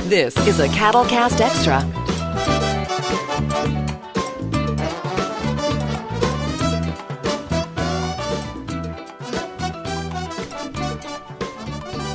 This is a Cattlecast Extra.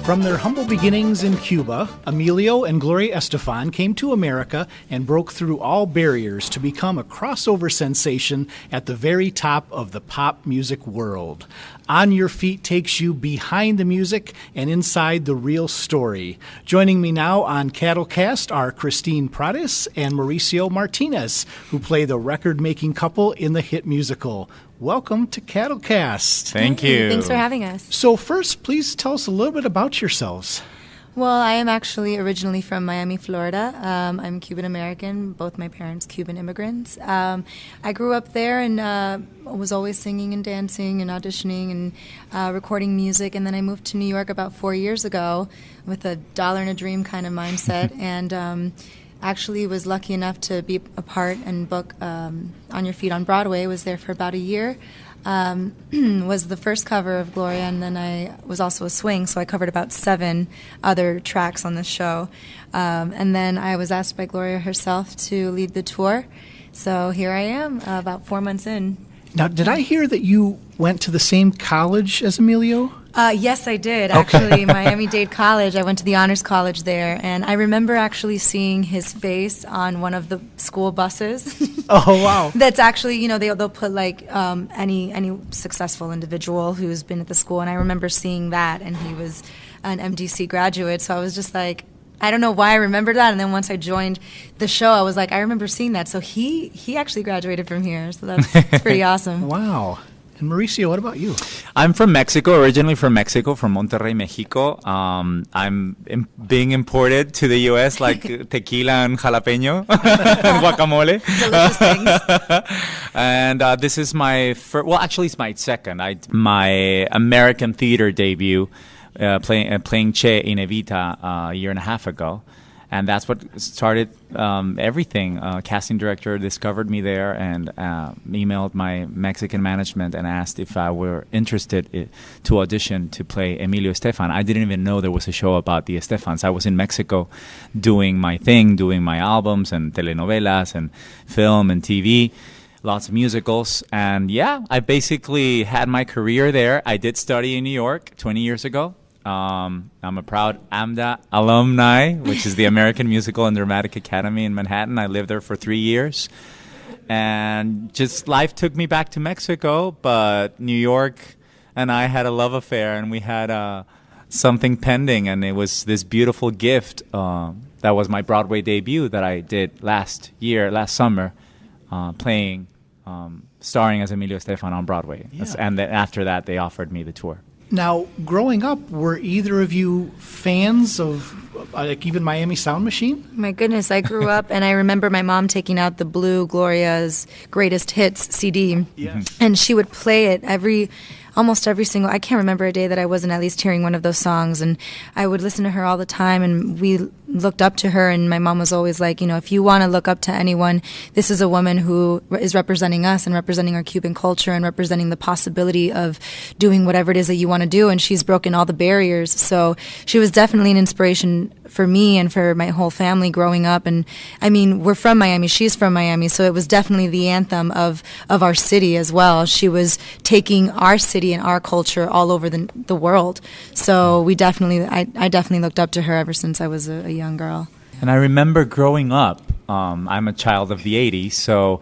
From their humble beginnings in Cuba, Emilio and Gloria Estefan came to America and broke through all barriers to become a crossover sensation at the very top of the pop music world. On Your Feet takes you behind the music and inside the real story. Joining me now on Cattlecast are Christie Prades and Mauricio Martinez, who play the record-making couple in the hit musical. Welcome to Cattlecast. Thank you. Thanks for having us. So first, please tell us a little bit about yourselves. Well, I am actually originally from Miami, Florida. I'm Cuban American, both my parents Cuban immigrants. I grew up there and was always singing and dancing and auditioning and recording music. And then I moved to New York about 4 years ago with a dollar and a dream kind of mindset. And actually was lucky enough to be a part and book On Your Feet on Broadway. Was there for about a year. Was the first cover of Gloria, and then I was also a swing, so I covered about 7 other tracks on the show. And then I was asked by Gloria herself to lead the tour. So here I am, about 4 months in. Now, did I hear that you went to the same college as Emilio? Yes, I did, actually. Miami-Dade College. I went to the honors college there, and I remember actually seeing his face on one of the school buses. Oh, wow. That's actually, you know, they'll put like any successful individual who's been at the school, and I remember seeing that, and he was an MDC graduate, so I was just like, I don't know why I remembered that, and then once I joined the show, I was like, I remember seeing that. So he actually graduated from here, so that's pretty awesome. Wow. And Mauricio, what about you? I'm from Mexico, originally from Mexico, from Monterrey, Mexico. I'm being imported to the U.S. like tequila and jalapeno and guacamole. Delicious things. And this is my first, well, actually it's my second. My American theater debut, playing Che in Evita a year and a half ago. And that's what started everything. Casting director discovered me there and emailed my Mexican management and asked if I were interested to audition to play Emilio Estefan. I didn't even know there was a show about the Estefans. I was in Mexico doing my thing, doing my albums and telenovelas and film and TV. Lots of musicals. And yeah, I basically had my career there. I did study in New York 20 years ago. I'm a proud AMDA alumni, which is the American Musical and Dramatic Academy in Manhattan. I lived there for 3 years. And just life took me back to Mexico, but New York and I had a love affair, and we had something pending, and it was this beautiful gift. That was my Broadway debut that I did last summer, starring as Emilio Estefan on Broadway. Yeah. And then after that, they offered me the tour. Now, growing up, were either of you fans of like even Miami Sound Machine? My goodness, I grew up, and I remember my mom taking out the blue Gloria's Greatest Hits CD, Yes. and she would play it almost every single, I can't remember a day that I wasn't at least hearing one of those songs, and I would listen to her all the time, and we looked up to her, and my mom was always like, you know, if you want to look up to anyone, this is a woman who is representing us and representing our Cuban culture and representing the possibility of doing whatever it is that you want to do, and she's broken all the barriers. So she was definitely an inspiration for me and for my whole family growing up. And I mean, we're from Miami, she's from Miami, so it was definitely the anthem of our city as well. She was taking our city and our culture all over the world. So I definitely looked up to her ever since I was a young girl. And I remember growing up, I'm a child of the 80s, so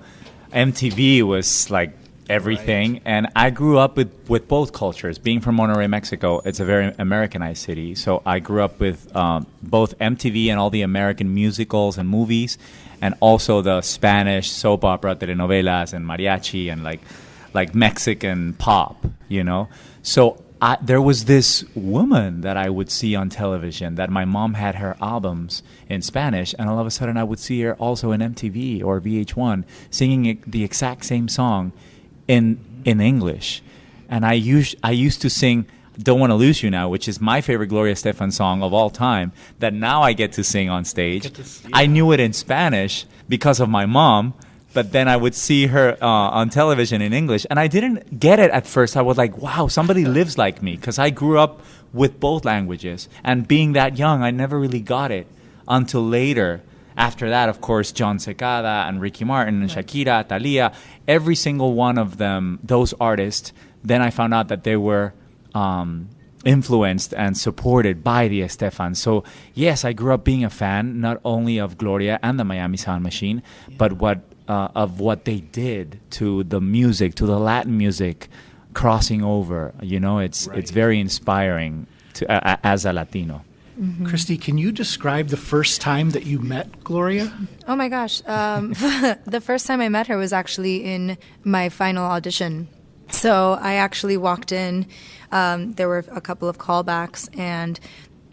MTV was like everything. Right. And I grew up with both cultures. Being from Monterrey, Mexico, it's a very Americanized city. So I grew up with both MTV and all the American musicals and movies, and also the Spanish soap opera, telenovelas, and mariachi, and like Mexican pop, you know. So there was this woman that I would see on television that my mom had her albums in Spanish, and all of a sudden I would see her also in MTV or VH1 singing the exact same song in English. And I used to sing Don't Want to Lose You Now, which is my favorite Gloria Estefan song of all time, that now I get to sing on stage. I knew it in Spanish because of my mom, but then I would see her on television in English, and I didn't get it at first. I was like, wow, somebody lives like me, because I grew up with both languages, and being that young, I never really got it until later. After that, of course, John Secada and Ricky Martin and Shakira, Thalia, every single one of them, those artists, then I found out that they were influenced and supported by the Estefan. So, yes, I grew up being a fan, not only of Gloria and the Miami Sound Machine, but of what they did to the music, to the Latin music crossing over. It's very inspiring as a Latino. Mm-hmm. Christie, can you describe the first time that you met Gloria? Oh my gosh. The first time I met her was actually in my final audition. So I actually walked in. There were a couple of callbacks, and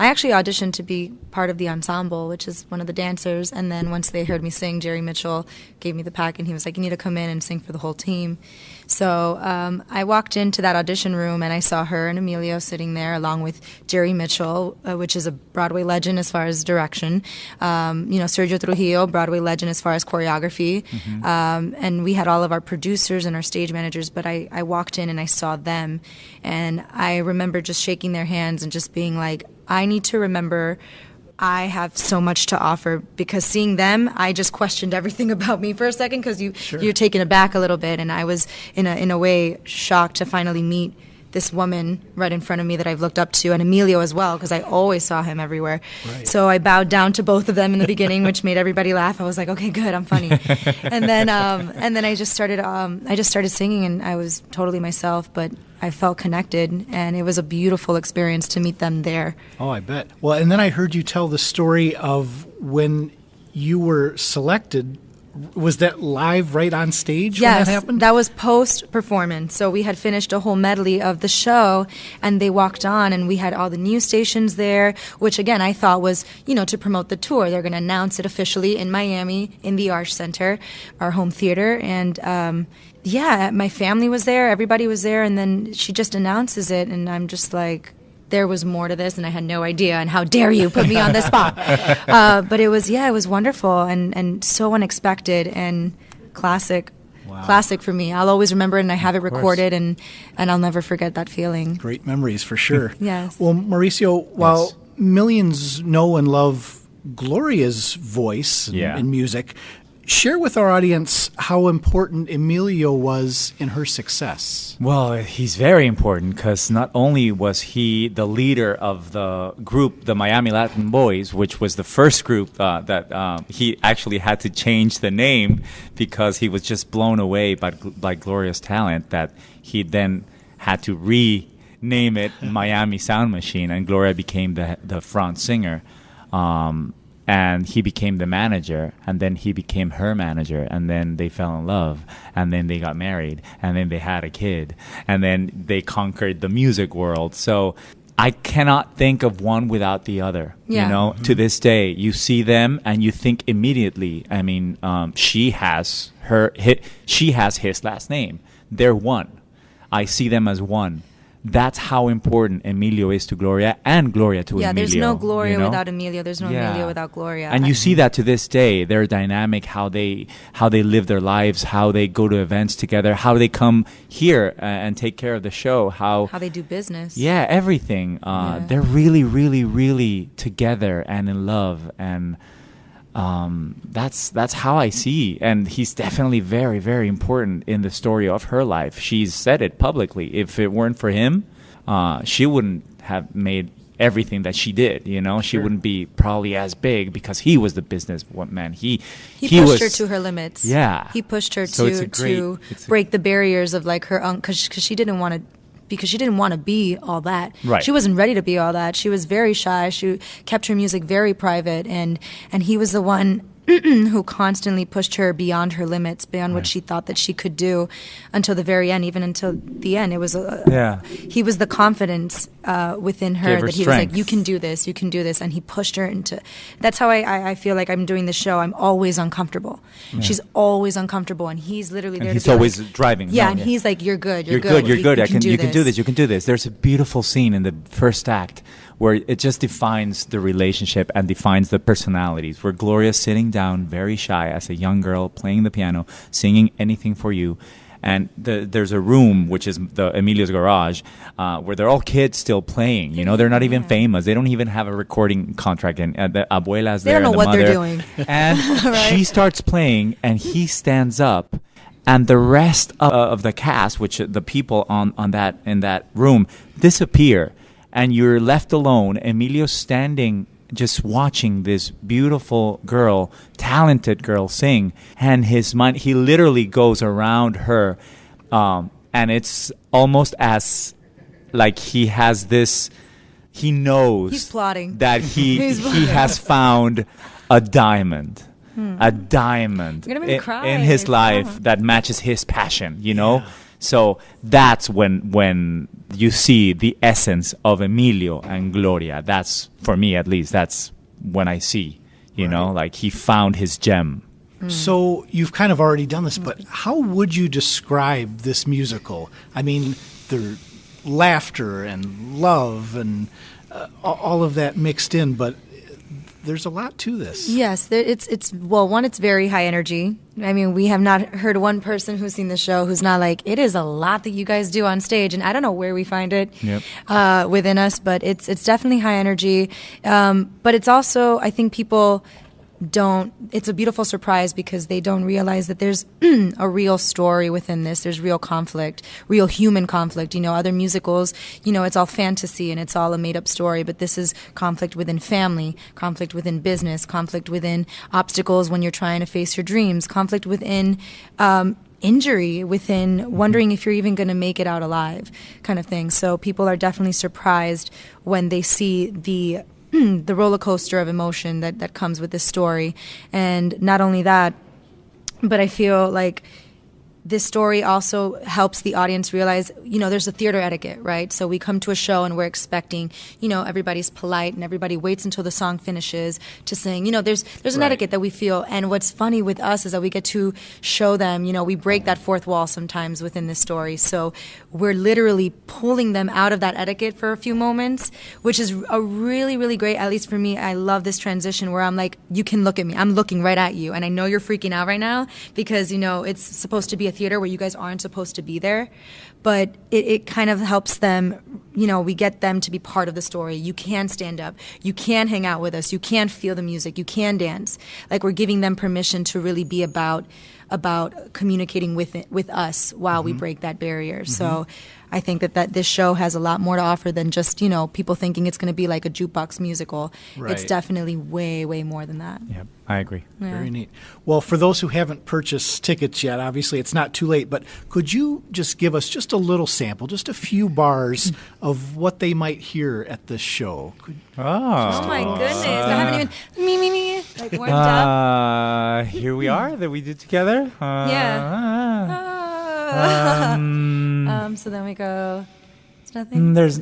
I actually auditioned to be part of the ensemble, which is one of the dancers. And then once they heard me sing, Jerry Mitchell gave me the pack, and he was like, "You need to come in and sing for the whole team." So I walked into that audition room, and I saw her and Emilio sitting there along with Jerry Mitchell, which is a Broadway legend as far as direction. Sergio Trujillo, Broadway legend as far as choreography. Mm-hmm. And we had all of our producers and our stage managers, but I walked in and I saw them. And I remember just shaking their hands and just being like, I need to remember I have so much to offer, because seeing them, I just questioned everything about me for a second, because you're taken aback a little bit, and I was in a way shocked to finally meet this woman right in front of me that I've looked up to, and Emilio as well, because I always saw him everywhere. Right. So I bowed down to both of them in the beginning, which made everybody laugh. I was like, okay, good, I'm funny. and then I just started singing, and I was totally myself, but I felt connected, and it was a beautiful experience to meet them there. Oh, I bet. Well, and then I heard you tell the story of when you were selected. Was that live right on stage when that happened? That was post-performance. So we had finished a whole medley of the show, and they walked on, and we had all the news stations there, which, again, I thought was, to promote the tour. They're going to announce it officially in Miami, in the Arch Center, our home theater, and my family was there, everybody was there, and then she just announces it, and I'm just like, there was more to this, and I had no idea, and how dare you put me on the spot. But it was wonderful and so unexpected and classic. Wow. Classic for me. I'll always remember it, and I have it recorded, and I'll never forget that feeling. Great memories for sure. Yes. Well, Mauricio, while millions know and love Gloria's voice and music, share with our audience how important Emilio was in her success. Well, he's very important, because not only was he the leader of the group, the Miami Latin Boys, which was the first group that he actually had to change the name because he was just blown away by Gloria's talent, that he then had to rename it Miami Sound Machine, and Gloria became the front singer. And he became the manager, and then he became her manager, and then they fell in love, and then they got married, and then they had a kid, and then they conquered the music world. So I cannot think of one without the other. Mm-hmm. To this day, you see them and you think immediately. I mean, she has his last name. They're one. I see them as one. That's how important Emilio is to Gloria, and Gloria to Emilio. Yeah, there's no Gloria without Emilio. There's no Emilio without Gloria. And you see that to this day. Their dynamic, how they live their lives, how they go to events together, how they come here and take care of the show, how they do business. Yeah, everything. They're really, really, really together and in love, and that's how I see. And he's definitely very, very important in the story of her life. She's said it publicly. If it weren't for him, she wouldn't have made everything that she did. She wouldn't be probably as big, because he was the businessman. He pushed her to her limits. Yeah, he pushed her to break the barriers of like her own, because she didn't want to. Because she didn't want to be all that. Right. She wasn't ready to be all that. She was very shy. She kept her music very private, and he was the one who constantly pushed her beyond her limits, beyond what she thought that she could do, until the very end. Even until the end, it was he was the confidence within her that he was like, you can do this, and he pushed her into. That's how I feel like I'm doing the show. I'm always uncomfortable. Yeah. She's always uncomfortable, and he's literally there. And he's to be always like, driving. Yeah, he's like, you're good. You're good. You can do this. There's a beautiful scene in the first act where it just defines the relationship and defines the personalities, where Gloria's sitting down very shy as a young girl, playing the piano, singing Anything for You, and there's a room which is the Emilio's garage, where they're all kids still playing. You know, they're not even famous. They don't even have a recording contract, and the abuela's They there. don't know and the what mother, they're doing. And Right. she starts playing, and he stands up. And the rest of the cast, which the people in that room, disappear, and you're left alone. Emilio's standing, just watching this beautiful girl, talented girl, sing, and his mind, he literally goes around her, and it's almost as like he has this. He knows He's plotting. that he has found a diamond. A diamond You're gonna make me cry. in his life Oh. that matches his passion, you know? So that's when you see the essence of Emilio and Gloria. That's, for me at least, that's when I see, you know, like he found his gem. So you've kind of already done this, but how would you describe this musical? I mean, the laughter and love and all of that mixed in, but there's a lot to this. Yes, it's well, one, it's very high energy. I mean, we have not heard one person who's seen the show who's not like, it is a lot that you guys do on stage, and I don't know where we find it within us, but it's definitely high energy. But it's also, I think people it's a beautiful surprise because they don't realize that there's a real story within this. There's real conflict, real human conflict. You know, other musicals, you know, it's all fantasy and it's all a made-up story, but this is conflict within family, conflict within business, conflict within obstacles when you're trying to face your dreams, conflict within injury, within wondering if you're even going to make it out alive, kind of thing. So people are definitely surprised when they see the roller coaster of emotion that comes with this story. And not only that, but I feel like this story also helps the audience realize, you know, there's a theater etiquette, right? So we come to a show and we're expecting, you know, everybody's polite and everybody waits until the song finishes to sing. You know, there's an etiquette that we feel. And what's funny with us is that we get to show them, you know, we break that fourth wall sometimes within this story. So we're literally pulling them out of that etiquette for a few moments, which is a really, really great, at least for me. I love this transition where I'm like, you can look at me. I'm looking right at you. And I know you're freaking out right now because, you know, it's supposed to be a theater where you guys aren't supposed to be there, but it kind of helps them, you know, we get them to be part of the story. You can stand up, you can hang out with us, you can feel the music, you can dance. Like, we're giving them permission to really be about communicating with us while we break that barrier. So I think that this show has a lot more to offer than just, you know, people thinking it's going to be like a jukebox musical. Right. It's definitely way, way more than that. Yep, I agree. Yeah. Very neat. Well, for those who haven't purchased tickets yet, obviously it's not too late, but could you just give us just a little sample, just a few bars of what they might hear at this show? Oh my goodness. I haven't even me like warmed up. Here we are that we did together. So then we go, it's nothing. There's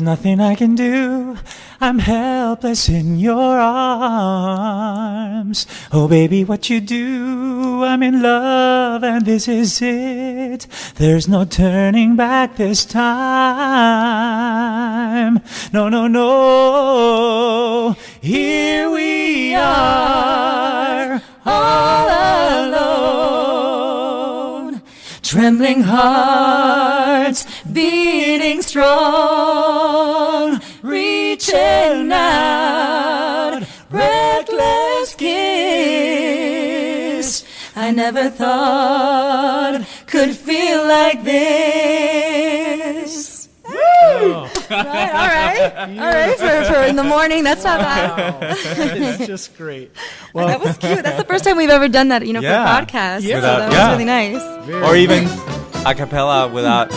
nothing I can do. I'm helpless in your arms. Oh, baby, what you do? I'm in love, and this is it. There's no turning back this time. No, no, no. Here we are, all alone. Trembling hearts beating strong, reaching out, reckless kiss. I never thought could feel like this. Right, all right. For in the morning, that's not bad. It's just great. Well, That was cute. That's the first time we've ever done that, you know, for a podcast. Yeah. So that was really nice. Or even a cappella without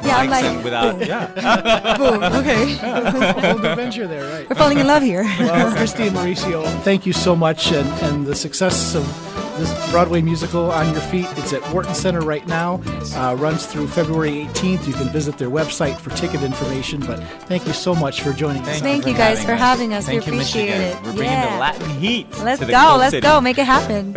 Yeah, I'm mics like, and without. boom, okay. a whole adventure there, right? We're falling in love here. Well, Christie and Mauricio, thank you so much, and the success of this Broadway musical, On Your Feet. It's at Wharton Center right now. Runs through February 18th. You can visit their website for ticket information. But thank you so much for joining us. Thank you guys for having us. We Thank you, appreciate Michigan. it. We're bringing the Latin heat. Let's to the go. Coast Let's City. go. Make it happen.